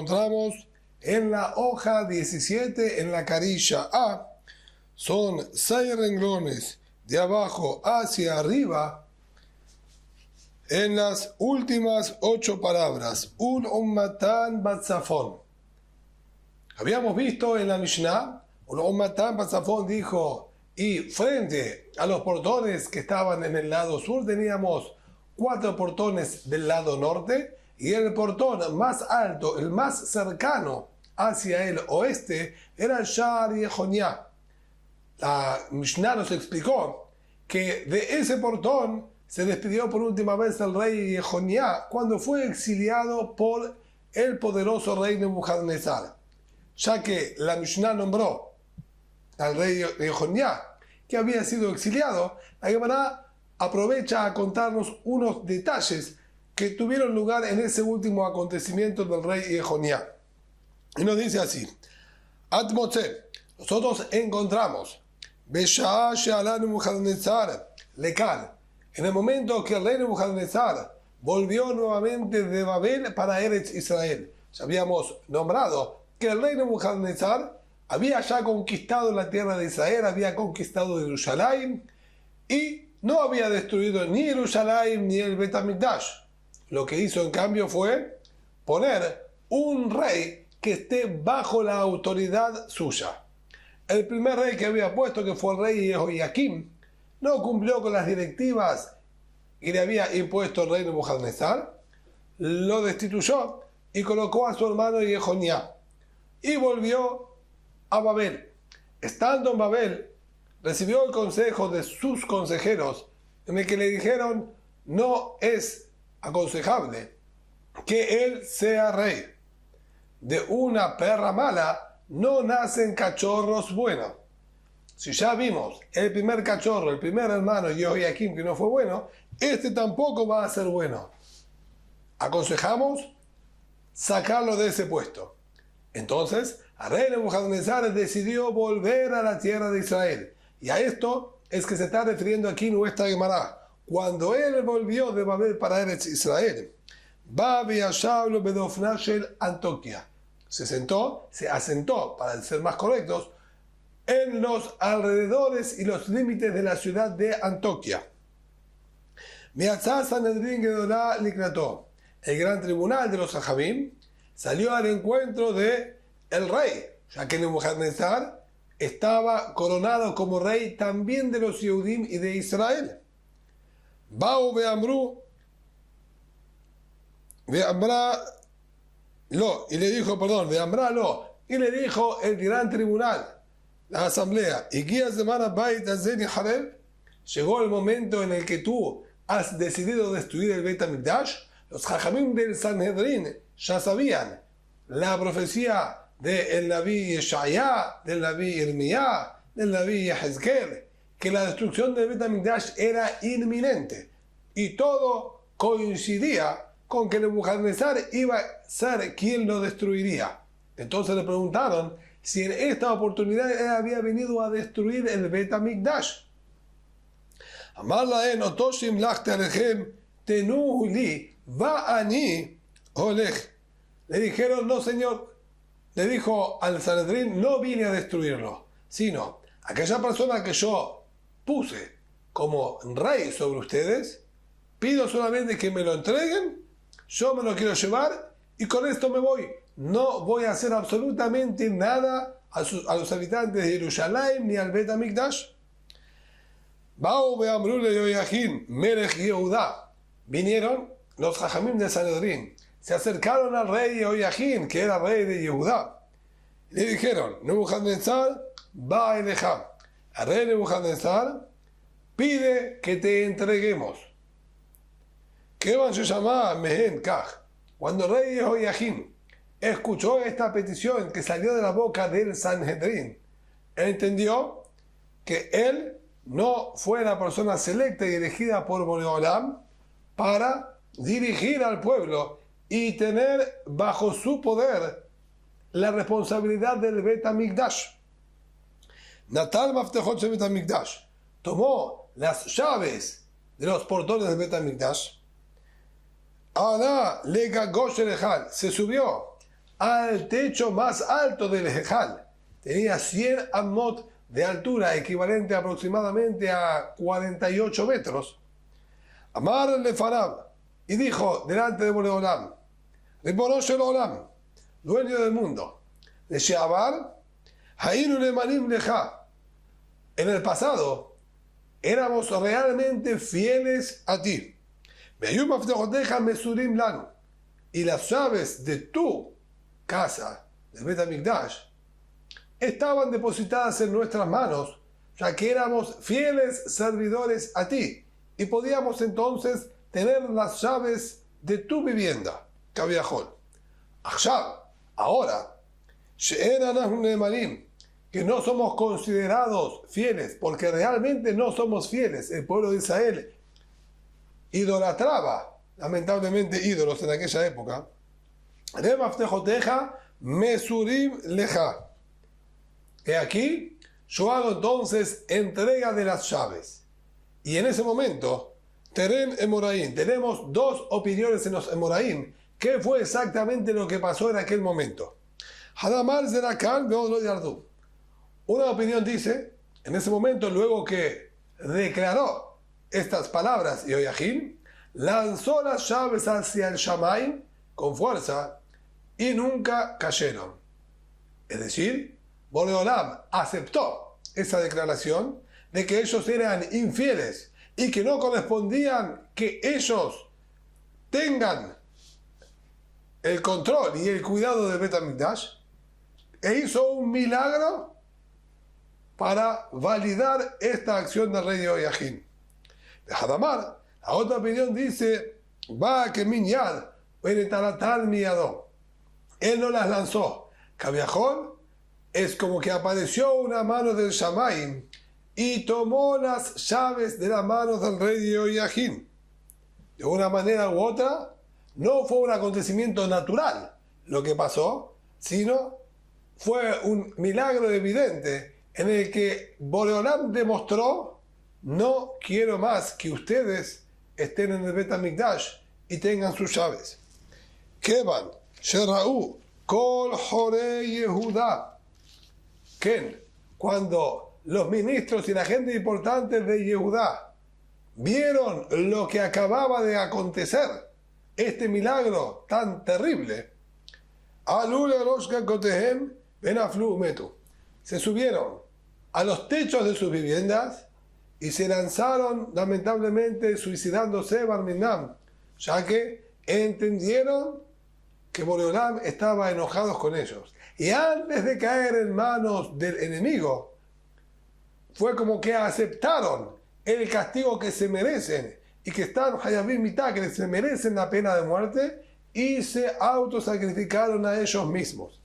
encontramos en la hoja 17, en la carilla A. Son 6 renglones de abajo hacia arriba. En las últimas 8 palabras, un ummatan batzafón. Habíamos visto en la Mishnah, un ummatan batzafón dijo, y frente a los portones que estaban en el lado sur teníamos 4 portones del lado norte, y el portón más alto, el más cercano hacia el oeste, era Sha'ar Yehoniah. La Mishnah nos explicó que de ese portón se despidió por última vez el rey Yehoniah cuando fue exiliado por el poderoso rey Nebuchadnezzar, ya que la Mishnah nombró al rey Yehoniah que había sido exiliado. La Gemara aprovecha a contarnos unos detalles que tuvieron lugar en ese último acontecimiento del rey Yehoniah. Y nos dice así: Atmotze, nosotros encontramos Besha'a she'ala Nebuchadnezzar lekal, en el momento que el rey Nebuchadnezzar volvió nuevamente de Babel para Eretz Israel. Ya habíamos nombrado que el rey Nebuchadnezzar había ya conquistado la tierra de Israel, había conquistado Jerusalén y no había destruido ni Jerusalén ni el Bet HaMikdash. Lo que hizo en cambio fue poner un rey que esté bajo la autoridad suya. El primer rey que había puesto, que fue el rey Jehoiakim, no cumplió con las directivas que le había impuesto el rey Nebuchadnezzar, lo destituyó y colocó a su hermano Yehoniah y volvió a Babel. Estando en Babel, recibió el consejo de sus consejeros, en el que le dijeron: no es aconsejable que él sea rey. De una perra mala no nacen cachorros buenos. Si ya vimos el primer cachorro, el primer hermano Jehoiakim, que no fue bueno, este tampoco va a ser bueno. Aconsejamos sacarlo de ese puesto. Entonces, el rey Nebuchadnezzar decidió volver a la tierra de Israel. Y a esto es que se está refiriendo aquí nuestra Gemara. Cuando él volvió de Babel para Eretz Israel, se asentó, para ser más correctos, en los alrededores y los límites de la ciudad de Antoquia. El gran tribunal de los Jajamim salió al encuentro de el rey, ya que Nebuchadnezzar estaba coronado como rey también de los Yehudim y de Israel. Ba'u ve'amru ve'amra lo, y le dijo, perdón, ve'amra lo, y le dijo el gran tribunal, la asamblea, y llegó el momento en el que tú has decidido destruir el Bet HaMikdash. Los Jajamim del Sanhedrin ya sabían la profecía del Naví Yeshaya, del Naví Irmiyá, del Naví Yehezkel, que la destrucción del Bet HaMikdash era inminente, y todo coincidía con que Nebuchadnezzar iba a ser quien lo destruiría. Entonces le preguntaron si en esta oportunidad él había venido a destruir el Bet HaMikdash. Amar lahen otoshim lachte alechem tenuhu li va'ani olech. Le dijeron: no, señor. Le dijo al Sanedrín: no vine a destruirlo, sino aquella persona que yo puse como rey sobre ustedes, pido solamente que me lo entreguen, yo me lo quiero llevar y con esto me voy. No voy a hacer absolutamente nada a los habitantes de Jerusalén ni al Bet HaMikdash. Ba'u ve'amru le Yoyajin melech Yehudá. Vinieron los Jajamim de Sanedrín, se acercaron al rey Yoyajin, que era rey de Yehudá, y le dijeron: Nebuchadnezzar va eleja. El rey Nebuchadnezzar pide que te entreguemos. ¿Qué van a llamar Mehen Kaj? Cuando el rey Jehoiakim escuchó esta petición que salió de la boca del Sanhedrín, entendió que él no fue la persona selecta y elegida por Boreolam para dirigir al pueblo y tener bajo su poder la responsabilidad del Bet HaMikdash. Natal Maftejot del Bet HaMikdash tomó las llaves de los portones del Bet HaMikdash. Alá le Gagosh Elejal, se subió al techo más alto del Ejal. Tenía 100 amot de altura, equivalente aproximadamente a 48 metros. Amar Lefarab, y dijo delante de Boreolam, Ribono shel Olam, dueño del mundo, de Sheabar, Hainu Lemanim Leja. En el pasado éramos realmente fieles a ti. Mesurim Lanu, y las llaves de tu casa, del Bet HaMikdash, estaban depositadas en nuestras manos, ya que éramos fieles servidores a ti, y podíamos entonces tener las llaves de tu vivienda, Kaviahol. Ahora, que no somos considerados fieles, porque realmente no somos fieles. El pueblo de Israel idolatraba, lamentablemente, ídolos en aquella época. Mesurim leja. He aquí, yo hago entonces entrega de las llaves. Y en ese momento, Teren Emoraim, tenemos dos opiniones en los Emoraim. ¿Qué fue exactamente lo que pasó en aquel momento? Hadamar Zerakan Beodlo Yardu. Una opinión dice, en ese momento, luego que declaró estas palabras, Yoyahim lanzó las llaves hacia el Shamaim con fuerza y nunca cayeron. Es decir, Boreolam aceptó esa declaración de que ellos eran infieles y que no correspondían que ellos tengan el control y el cuidado del Bet HaMikdash, e hizo un milagro para validar esta acción del rey de Yoyahim. De Hadamar, la otra opinión dice, va que minyad, miado. Él no las lanzó. Kaviahol es como que apareció una mano del Shamaim y tomó las llaves de las manos del rey de Yoyahim. De una manera u otra, no fue un acontecimiento natural lo que pasó, sino fue un milagro evidente en el que Boreolam demostró, no quiero más que ustedes estén en el Bet HaMikdash y tengan sus llaves. Kevan, Shera'u, Kol Jorei Yehuda. Ken, cuando los ministros y la gente importante de Yehudá vieron lo que acababa de acontecer, este milagro tan terrible, se subieron a los techos de sus viviendas y se lanzaron, lamentablemente, suicidándose Barminam, ya que entendieron que Boreolam estaba enojado con ellos. Y antes de caer en manos del enemigo, fue como que aceptaron el castigo que se merecen y que están Hayabim Mitá, que se merecen la pena de muerte, y se autosacrificaron a ellos mismos.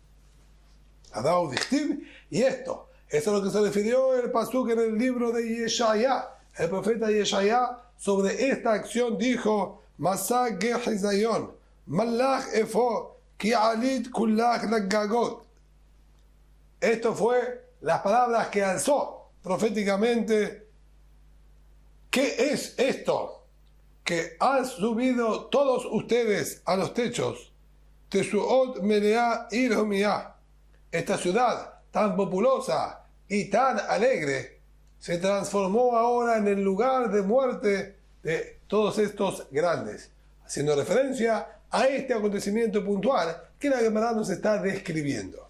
Y esto es a lo que se refirió el pasuk en el libro de Yeshaya. El profeta Yeshaya sobre esta acción dijo, Masag Gehizayon, Malach Efo, Ki Alit Kulach Lagagot. Esto fue las palabras que alzó proféticamente. ¿Qué es esto? Que han subido todos ustedes a los techos. Tesuot Melea Iromia. Esta ciudad tan populosa y tan alegre se transformó ahora en el lugar de muerte de todos estos grandes, haciendo referencia a este acontecimiento puntual que la Gemara nos está describiendo.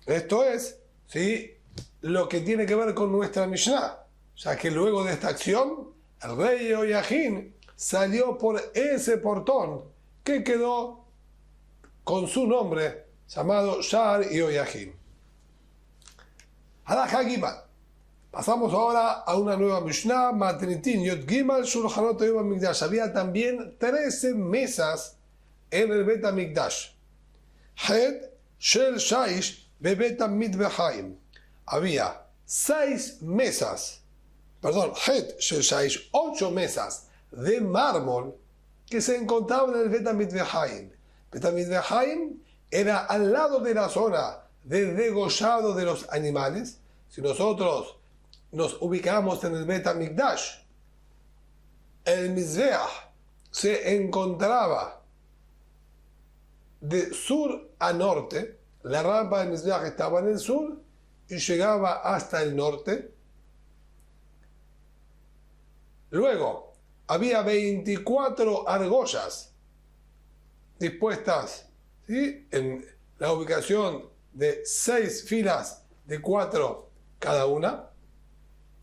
Esto es, ¿sí?, lo que tiene que ver con nuestra Mishnah, ya que luego de esta acción, el rey Yoyahim salió por ese portón que quedó con su nombre, llamado Shar Yoyahim. Halakha Gimel. Pasamos ahora a una nueva Mishnah, Matnitin Yod Gimel Shulchanot Yom HaMikdash. Había también 13 mesas en el Bet HaMikdash. Het Shel Shaish Bebet HaMikdash. Había 6 mesas, Het Shel Shaish, 8 mesas de mármol que se encontraban en el Bet HaMikdash. Bet HaMikdash era al lado de la zona de degollado de los animales. Si nosotros nos ubicamos en el Bet HaMikdash, el Mizbeach se encontraba de sur a norte. La rampa del Mizbeach estaba en el sur y llegaba hasta el norte. Luego, había 24 argollas dispuestas, ¿sí?, en la ubicación de 6 filas de 4 cada una.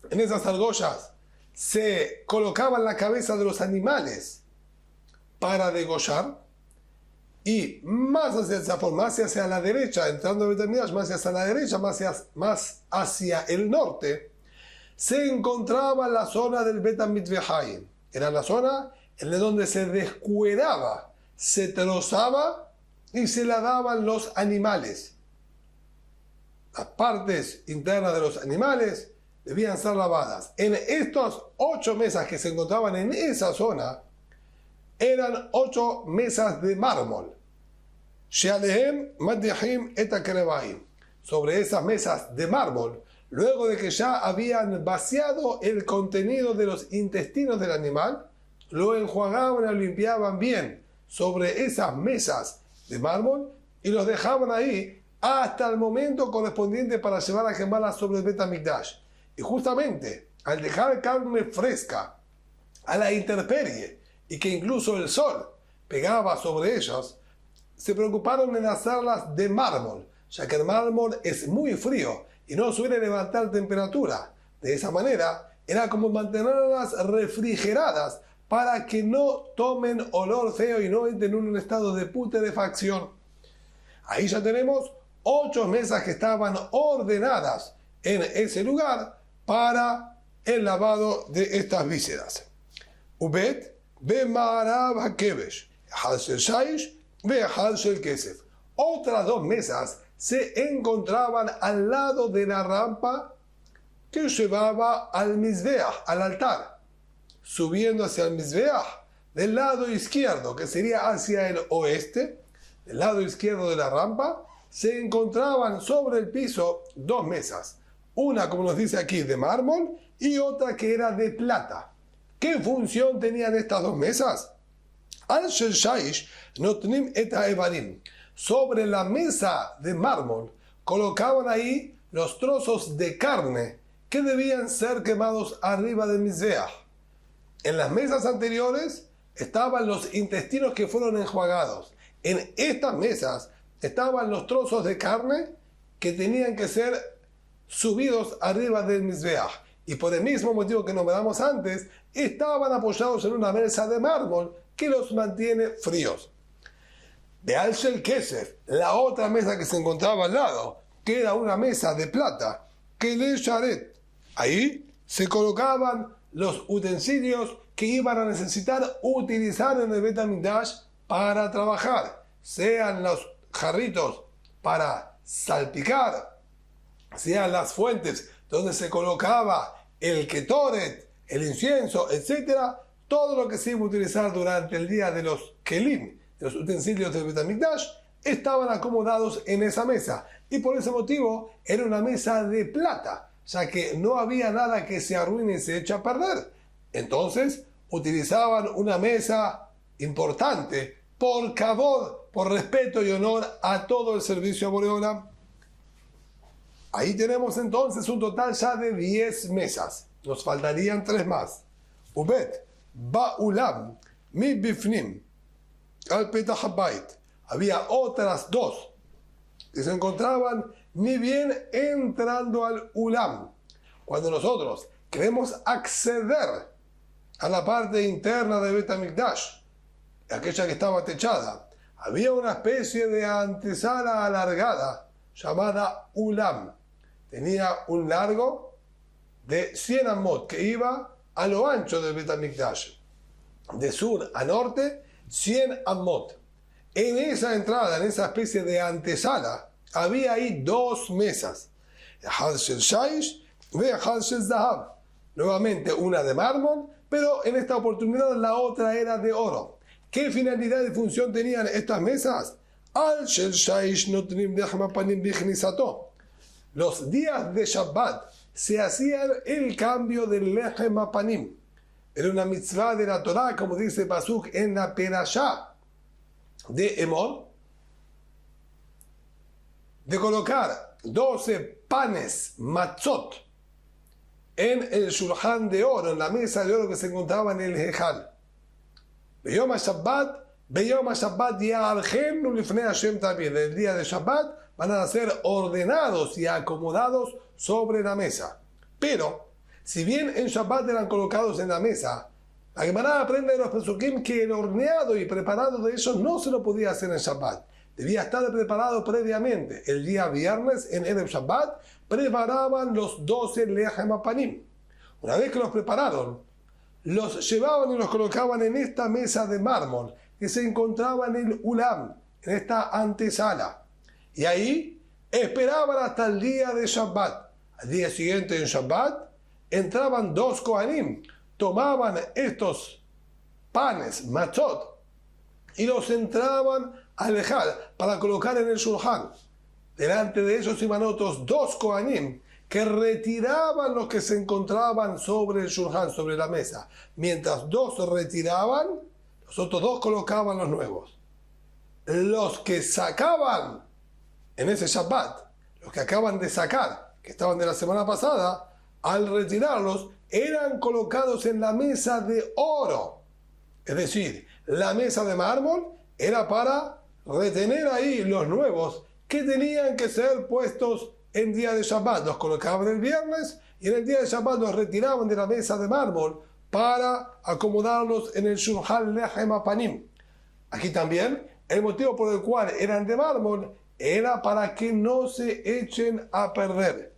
En esas argollas se colocaban la cabeza de los animales para degollar. Y más hacia esa forma, más hacia la derecha, entrando en Betamidash, más hacia la derecha, más hacia el norte, se encontraba la zona del Betamikdash. Era la zona en donde se descueraba, se trozaba y se lavaban los animales. Las partes internas de los animales debían ser lavadas. En estas 8 mesas que se encontraban en esa zona, eran 8 mesas de mármol. Sobre esas mesas de mármol, luego de que ya habían vaciado el contenido de los intestinos del animal, lo enjuagaban y lo limpiaban bien sobre esas mesas de mármol y los dejaban ahí hasta el momento correspondiente para llevar a quemarlas sobre el Betamikdash. Y justamente al dejar carne fresca a la intemperie y que incluso el sol pegaba sobre ellas, se preocuparon en hacerlas de mármol, ya que el mármol es muy frío y no suele levantar temperatura. De esa manera, era como mantenerlas refrigeradas para que no tomen olor feo y no entren en un estado de putrefacción. Ahí ya tenemos 8 mesas que estaban ordenadas en ese lugar para el lavado de estas vísceras. Ubet Bemarav Hakevesh, Halshel Shaish, Ve Halshel Kesef. Otras 2 mesas se encontraban al lado de la rampa que llevaba al Mizbeach, al altar, subiendo hacia el Mizbeach del lado izquierdo, que sería hacia el oeste. Del lado izquierdo de la rampa se encontraban sobre el piso 2 mesas, una, como nos dice aquí, de mármol y otra que era de plata. ¿Qué función tenían estas 2 mesas? Al Shel Shaish Notnim et Evarim. Sobre la mesa de mármol colocaban ahí los trozos de carne que debían ser quemados arriba del Mizbeach. En las mesas anteriores estaban los intestinos que fueron enjuagados. En estas mesas estaban los trozos de carne que tenían que ser subidos arriba del Mizbeach. Y por el mismo motivo que nombramos antes, estaban apoyados en una mesa de mármol que los mantiene fríos. De Halshel Kesef, la otra mesa que se encontraba al lado, que era una mesa de plata, que le Sharet. Ahí se colocaban los utensilios que iban a necesitar utilizar en el Betamikdash para trabajar, sean los jarritos para salpicar, sean las fuentes donde se colocaba el ketoret, el incienso, etc. Todo lo que se iba a utilizar durante el día de los kelim, de los utensilios del Betamikdash, estaban acomodados en esa mesa. Y por ese motivo era una mesa de plata, ya que no había nada que se arruine y se eche a perder. Entonces utilizaban una mesa importante por kavod, por respeto y honor a todo el servicio a Borei Olam. Ahí tenemos entonces un total ya de 10 mesas. Nos faltarían 3 más. Ubet Ba'ulam Mi Bifnim Al Petach Habayit. Había otras 2 que se encontraban ni bien entrando al Ulam. Cuando nosotros queremos acceder a la parte interna de Betamikdash, aquella que estaba techada, había una especie de antesala alargada llamada Ulam. Tenía un largo de 100 amot que iba a lo ancho del Betamikdash. De sur a norte, 100 amot. En esa entrada, en esa especie de antesala, había ahí 2 mesas. Halshel Shaish ve Halshel Zahab. Nuevamente una de mármol, pero en esta oportunidad la otra era de oro. ¿Qué finalidad y función tenían estas mesas? Al Shel Shaish Notnim Dechma Panim Bichnisato. Los días de Shabbat se hacían el cambio del Lechem Panim. Era una mitzvah de la Torah, como dice Pasuk en la Perashá de Emor, de colocar 12 panes matzot en el shulchan de oro, en la mesa de oro que se encontraba en el Hejal. Beyom HaShabbat ya'alchenu lifnei Hashem también. El día de Shabbat van a ser ordenados y acomodados sobre la mesa. Pero, si bien en Shabbat eran colocados en la mesa, la Gemara aprende de los Pesukim que el horneado y preparado de ellos no se lo podía hacer en Shabbat. Debía estar preparado previamente. El día viernes, en Erev Shabbat, preparaban los 12 Lechem HaPanim. Una vez que los prepararon, los llevaban y los colocaban en esta mesa de mármol que se encontraba en el Ulam, en esta antesala. Y ahí esperaban hasta el día de Shabbat. Al día siguiente en Shabbat entraban 2 Kohanim, tomaban estos panes, matzot, y los entraban al Ejal para colocar en el Shulchan. Delante de ellos iban otros 2 Kohanim que retiraban los que se encontraban sobre el Shulchan, sobre la mesa. Mientras 2 retiraban, los otros 2 colocaban los nuevos. Los que sacaban en ese Shabbat, los que acaban de sacar, que estaban de la semana pasada, al retirarlos, eran colocados en la mesa de oro. Es decir, la mesa de mármol era para retener ahí los nuevos que tenían que ser puestos en día de Shabbat. Los colocaban el viernes y en el día de Shabbat los retiraban de la mesa de mármol para acomodarlos en el Shulchan Lechem HaPanim. Aquí también, el motivo por el cual eran de mármol era para que no se echen a perder.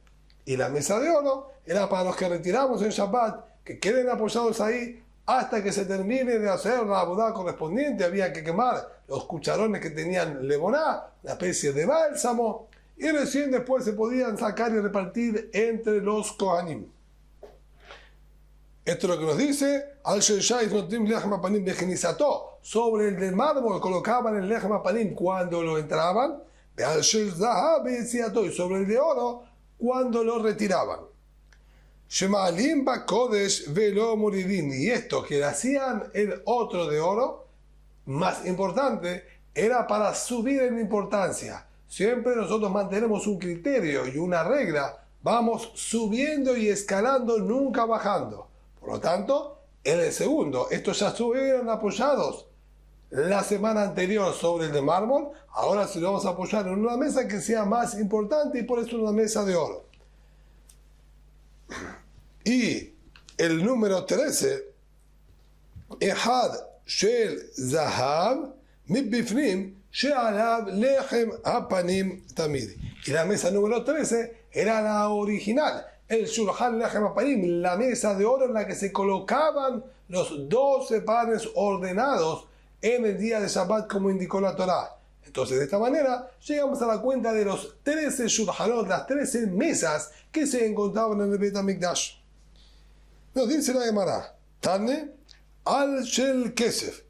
Y la mesa de oro era para los que retiramos en Shabbat, que queden apoyados ahí hasta que se termine de hacer la abodá correspondiente. Había que quemar los cucharones que tenían levoná, una especie de bálsamo, y recién después se podían sacar y repartir entre los Kohanim. Esto es lo que nos dice al Sheshayis Notim Lechem HaPanim Bechinisato. Sobre el del mármol colocaban el Lechem HaPanim cuando lo entraban, al Shel Zahab Beitziato, y sobre el de oro cuando lo retiraban. Shema'alim Bakodesh Velo Moridin. Y esto que hacían el otro de oro, más importante, era para subir en importancia. Siempre nosotros mantenemos un criterio y una regla. Vamos subiendo y escalando, nunca bajando. Por lo tanto, en el segundo, estos ya estuvieron apoyados la semana anterior sobre el de mármol. Ahora sí lo vamos a apoyar en una mesa que sea más importante y por eso una mesa de oro. Y el número 13, Ehad Shel Zahab Mibifnim She'alav Lechem HaPanim Tamid. Y la mesa número 13 era la original, el Shulchan Lechem HaPanim, la mesa de oro en la que se colocaban los 12 panes ordenados en el día de Shabbat, como indicó la Torá. Entonces, de esta manera, llegamos a la cuenta de los 13 Shulchanot, las 13 mesas que se encontraban en el Beit HaMikdash. Nos dice la Gemara, Tane al Shel Kesef.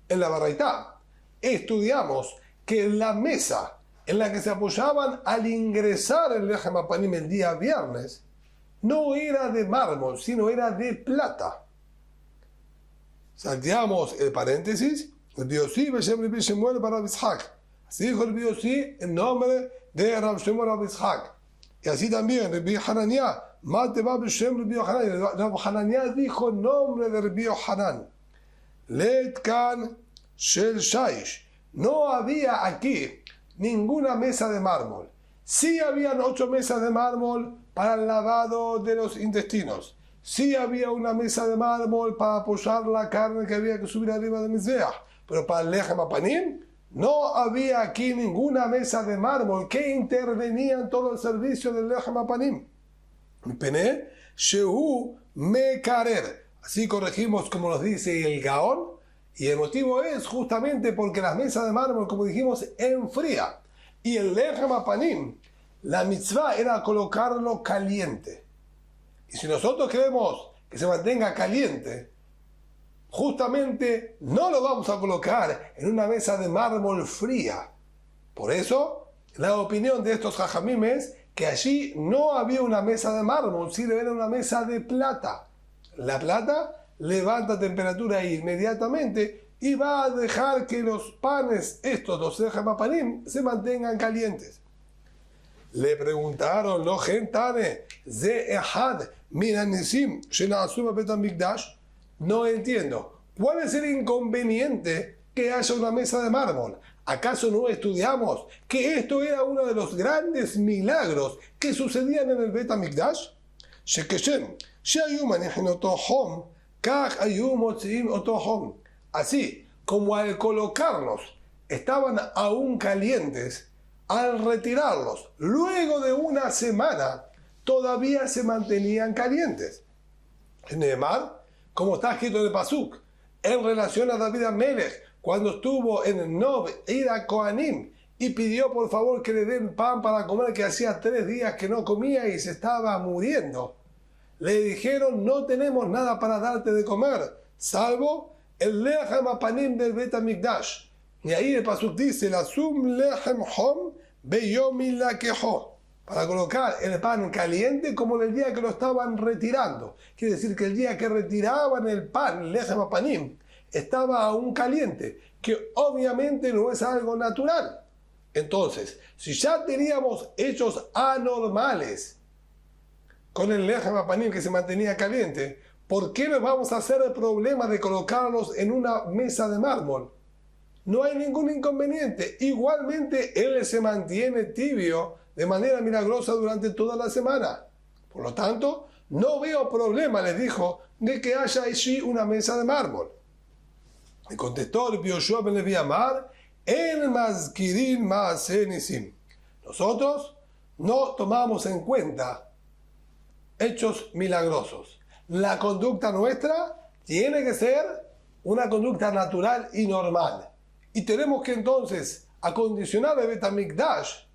En la Baraitá estudiamos que la mesa en la que se apoyaban al ingresar el Lechem HaPanim el día viernes no era de mármol, sino era de plata. Salteamos el paréntesis, el Biosí, Beshem Rabbi Shemuel bar Rabbi Yitzhak. Así dijo el Biosí en nombre de Rabbi Shemuel bar Rabbi Yitzhak. Y así también Rabbi Hananiah, Mate va Beshem Rabbi Yohanan. Rabbi Hananiah dijo en nombre de Rabbi Yohanan. Letkan Shel Shaish. No había aquí ninguna mesa de mármol. Sí habían 8 mesas de mármol para el lavado de los intestinos. Sí había una mesa de mármol para apoyar la carne que había que subir arriba del Mizbeach. Pero para el Lechem HaPanim no había aquí ninguna mesa de mármol que intervenía en todo el servicio del Lechem HaPanim. Pene Shehu Mekarer. Así corregimos como nos dice el Gaón. Y el motivo es justamente porque las mesas de mármol, como dijimos, enfría. Y el Lechem HaPanim, la mitzvah era colocarlo caliente. Y si nosotros queremos que se mantenga caliente, justamente no lo vamos a colocar en una mesa de mármol fría. Por eso, la opinión de estos jajamim es que allí no había una mesa de mármol, sino era una mesa de plata. La plata levanta temperatura inmediatamente y va a dejar que los panes, los Lechem Hapanim, se mantengan calientes. Le preguntaron los gentanes, Ze Ehad Minanisim Shena'asu beBeit HaMikdash. No entiendo. ¿Cuál es el inconveniente que haya una mesa de mármol? ¿Acaso no estudiamos que esto era uno de los grandes milagros que sucedían en el Beit HaMikdash? Así como al colocarlos estaban aún calientes, al retirarlos luego de una semana todavía se mantenían calientes. Neemar, como está escrito en el Pasuk, en relación a David Amelech, cuando estuvo en Nob, Ira Kohanim, y pidió por favor que le den pan para comer, que hacía 3 días que no comía y se estaba muriendo. Le dijeron, no tenemos nada para darte de comer, salvo el Lechem Hapanim del Beit HaMikdash. Y ahí el Pasuk dice, la sum lechem hom beyom ilakeho, para colocar el pan caliente como el día que lo estaban retirando. Quiere decir que el día que retiraban el pan, Lechem Hapanim, estaba aún caliente, que obviamente no es algo natural. Entonces, si ya teníamos hechos anormales con el Lechem Hapanim que se mantenía caliente, ¿por qué nos vamos a hacer el problema de colocarlos en una mesa de mármol? No hay ningún inconveniente. Igualmente, él se mantiene tibio de manera milagrosa durante toda la semana. Por lo tanto, no veo problema, les dijo, de que haya allí una mesa de mármol. Y contestó el Yoshua ben Levi Amar, en Mazkirin Maaseh Nisim. Nosotros no tomamos en cuenta hechos milagrosos. La conducta nuestra tiene que ser una conducta natural y normal. Y tenemos que entonces acondicionar el Beit HaMikdash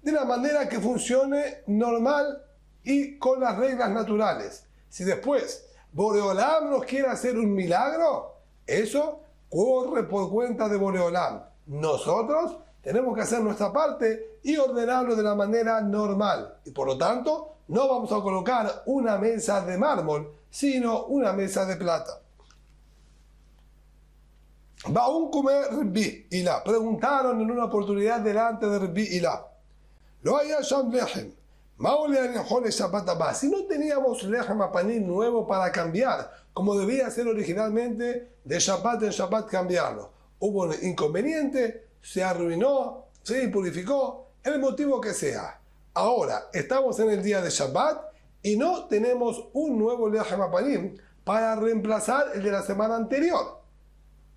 de la manera que funcione normal y con las reglas naturales. Si después Boreolam nos quiere hacer un milagro, eso corre por cuenta de Boreolam. Nosotros tenemos que hacer nuestra parte y ordenarlo de la manera normal. Y por lo tanto, no vamos a colocar una mesa de mármol, sino una mesa de plata. Baum comer Rabbi Hila. Preguntaron en una oportunidad delante de Rabbi Hila. Lo hay Sham Lechem. Si no teníamos Lechem Hapanim nuevo para cambiar, como debía ser originalmente, de Shabbat en Shabbat cambiarlo. Hubo un inconveniente, se arruinó, se impurificó, el motivo que sea. Ahora estamos en el día de Shabbat y no tenemos un nuevo Lechem Hapanim para reemplazar el de la semana anterior.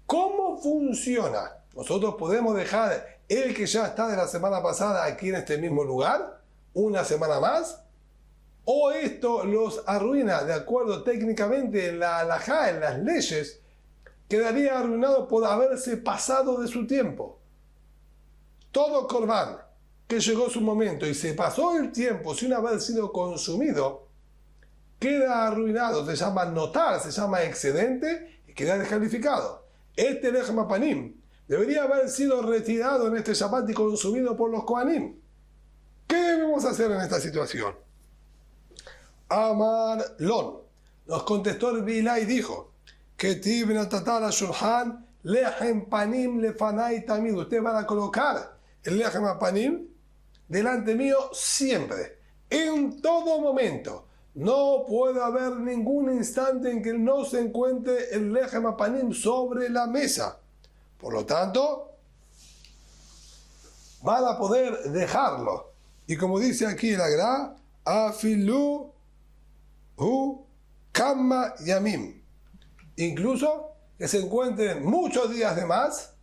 ¿Cómo funciona? ¿Nosotros podemos dejar el que ya está de la semana pasada aquí en este mismo lugar una semana más? ¿O esto los arruina de acuerdo técnicamente en la halajá, en las leyes? Quedaría arruinado por haberse pasado de su tiempo. Todo corbán que llegó su momento y se pasó el tiempo sin haber sido consumido, queda arruinado, se llama notar, se llama excedente y queda descalificado. Este Lechem Hapanim debería haber sido retirado en este Shabbat y consumido por los Kohanim. ¿Qué debemos hacer en esta situación? Amar Lon nos contestó el Bilá y dijo, Ketib natatar shulhan Lechem Panim lefanai tamid. Ustedes van a colocar el Lechem Hapanim delante mío siempre, en todo momento. No puede haber ningún instante en que no se encuentre el Lechem Hapanim sobre la mesa. Por lo tanto, van a poder dejarlo. Y como dice aquí el Agra, Afilu hu kama yamim. Incluso que se encuentren muchos días de más,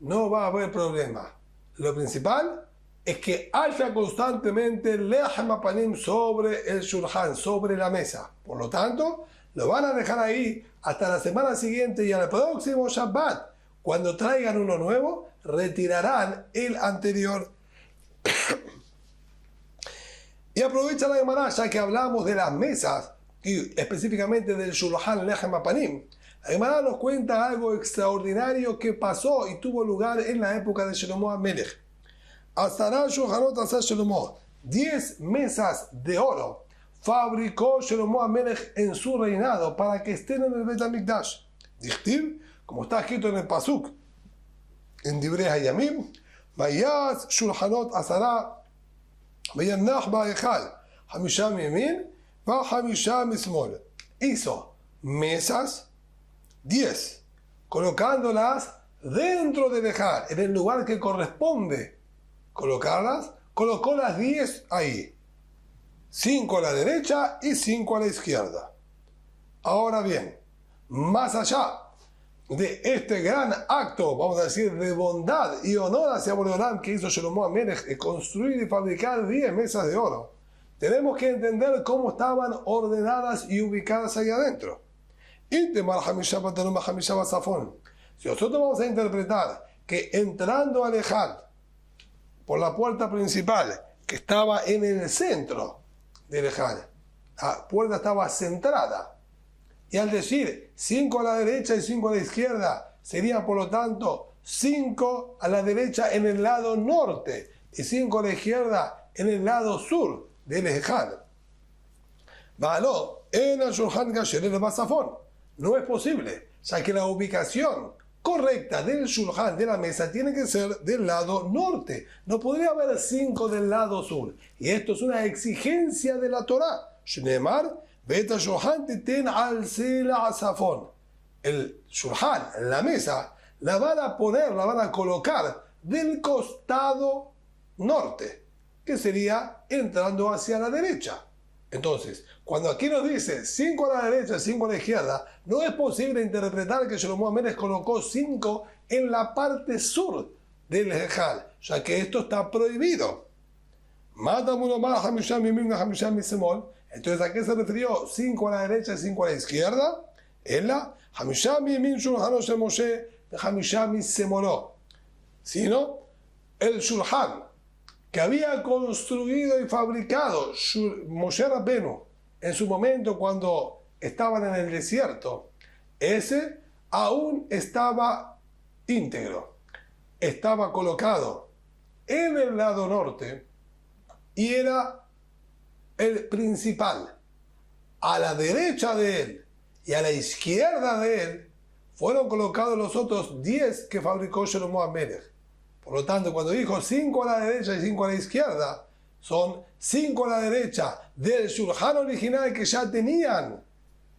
no va a haber problema. Lo principal es que haya constantemente Lechem Hapanim sobre el shulchan, sobre la mesa. Por lo tanto, lo van a dejar ahí hasta la semana siguiente y al próximo Shabbat. Cuando traigan uno nuevo, retirarán el anterior. Y aprovecha la Gemara, ya que hablamos de las mesas y específicamente del shulchan Lechem Hapanim. La Gemara nos cuenta algo extraordinario que pasó y tuvo lugar en la época de Shlomo HaMelech. 10 mesas de oro fabricó Shlomo HaMelech en su reinado para que estén en el Beit HaMikdash. Dichtiv, como está escrito en el Pasuk, en Divrei Hayamim, Vayaz Shulchanot Asara, Vayanach Ba'echal, Hamisham Yemin, Hamisham Ismol. Hizo mesas 10, colocándolas dentro del Ejal, en el lugar que corresponde colocarlas, colocó las 10 ahí. 5 a la derecha y 5 a la izquierda. Ahora bien, más allá de este gran acto, vamos a decir, de bondad y honor hacia Boreolam que hizo Shlomo HaMelech de construir y fabricar 10 mesas de oro, tenemos que entender cómo estaban ordenadas y ubicadas ahí adentro. Si nosotros vamos a interpretar que entrando al Ejal por la puerta principal, que estaba en el centro del Ejal, la puerta estaba centrada, y al decir 5 a la derecha y 5 a la izquierda, serían por lo tanto 5 a la derecha en el lado norte y 5 a la izquierda en el lado sur del Ejal. No es posible, ya que la ubicación correcta del Shulchan, de la mesa, tiene que ser del lado norte. No podría haber 5 del lado sur. Y esto es una exigencia de la Torah. Shneemar, Beta Shulchan titen al sela asafón. El Shulchan, la mesa, la van a poner, la van a colocar del costado norte, que sería entrando hacia la derecha. Entonces, cuando aquí nos dice 5 a la derecha y 5 a la izquierda, no es posible interpretar que Shlomo HaMelech colocó 5 en la parte sur del Ejal, ya que esto está prohibido. Entonces, ¿a qué se refirió 5 a la derecha y 5 a la izquierda? Sino el Shulchan que había construido y fabricado Moshe Rabbenu en su momento cuando estaban en el desierto, ese aún estaba íntegro, estaba colocado en el lado norte y era el principal. A la derecha de él y a la izquierda de él fueron colocados los otros 10 que fabricó Shlomo HaMelech. Por lo tanto, cuando dijo 5 a la derecha y 5 a la izquierda, son 5 a la derecha del Shulchan original que ya tenían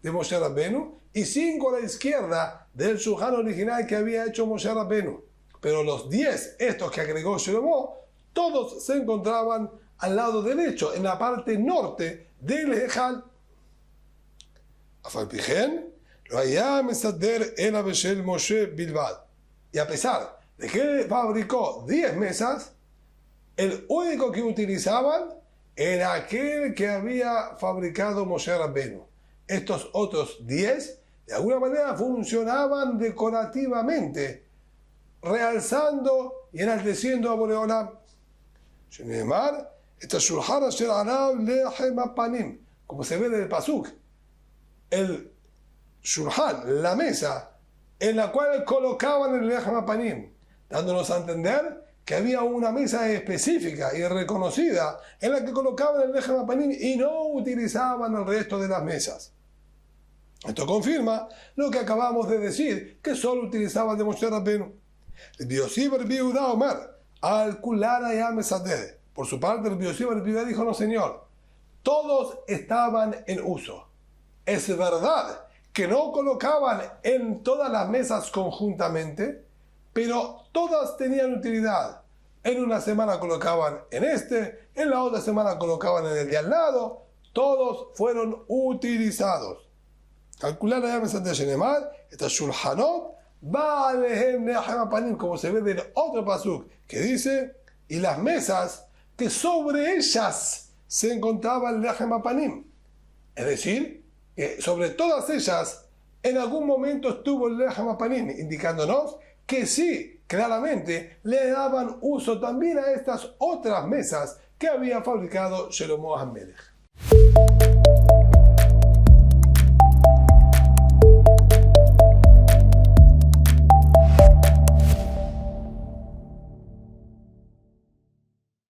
de Moshe Rabbenu y 5 a la izquierda del Shulchan original que había hecho Moshe Rabbenu. Pero los 10, estos que agregó Shlomo, todos se encontraban al lado derecho, en la parte norte del Ejal. Y a pesar de que fabricó 10 mesas, el único que utilizaban era aquel que había fabricado Moshe Rabbenu. Estos otros 10, de alguna manera, funcionaban decorativamente, realzando y enalteciendo a Boreolam. Como se ve en el Pasuk, el Shulchan, la mesa, en la cual colocaban el Lechem HaPanim, dándonos a entender que había una mesa específica y reconocida en la que colocaban el Lechem HaPanim y no utilizaban el resto de las mesas. Esto confirma lo que acabamos de decir, que solo utilizaban de Moshe Rabbenu. Por su parte, el Biosí Bar Biudá dijo: no, señor, todos estaban en uso. Es verdad que no colocaban en todas las mesas conjuntamente, pero todas tenían utilidad. En una semana colocaban en en la otra semana colocaban en el de al lado, todos fueron utilizados. Calcular la mesa de Shenemar, esta Shulchanot, Ba'alehem Lechem HaPanim, como se ve del otro pasuk, que dice, y las mesas que sobre ellas se encontraba el Lechem HaPanim. Es decir, que sobre todas ellas en algún momento estuvo el Lechem HaPanim, indicándonos que sí, claramente, le daban uso también a estas otras mesas que había fabricado Shlomo HaMelech.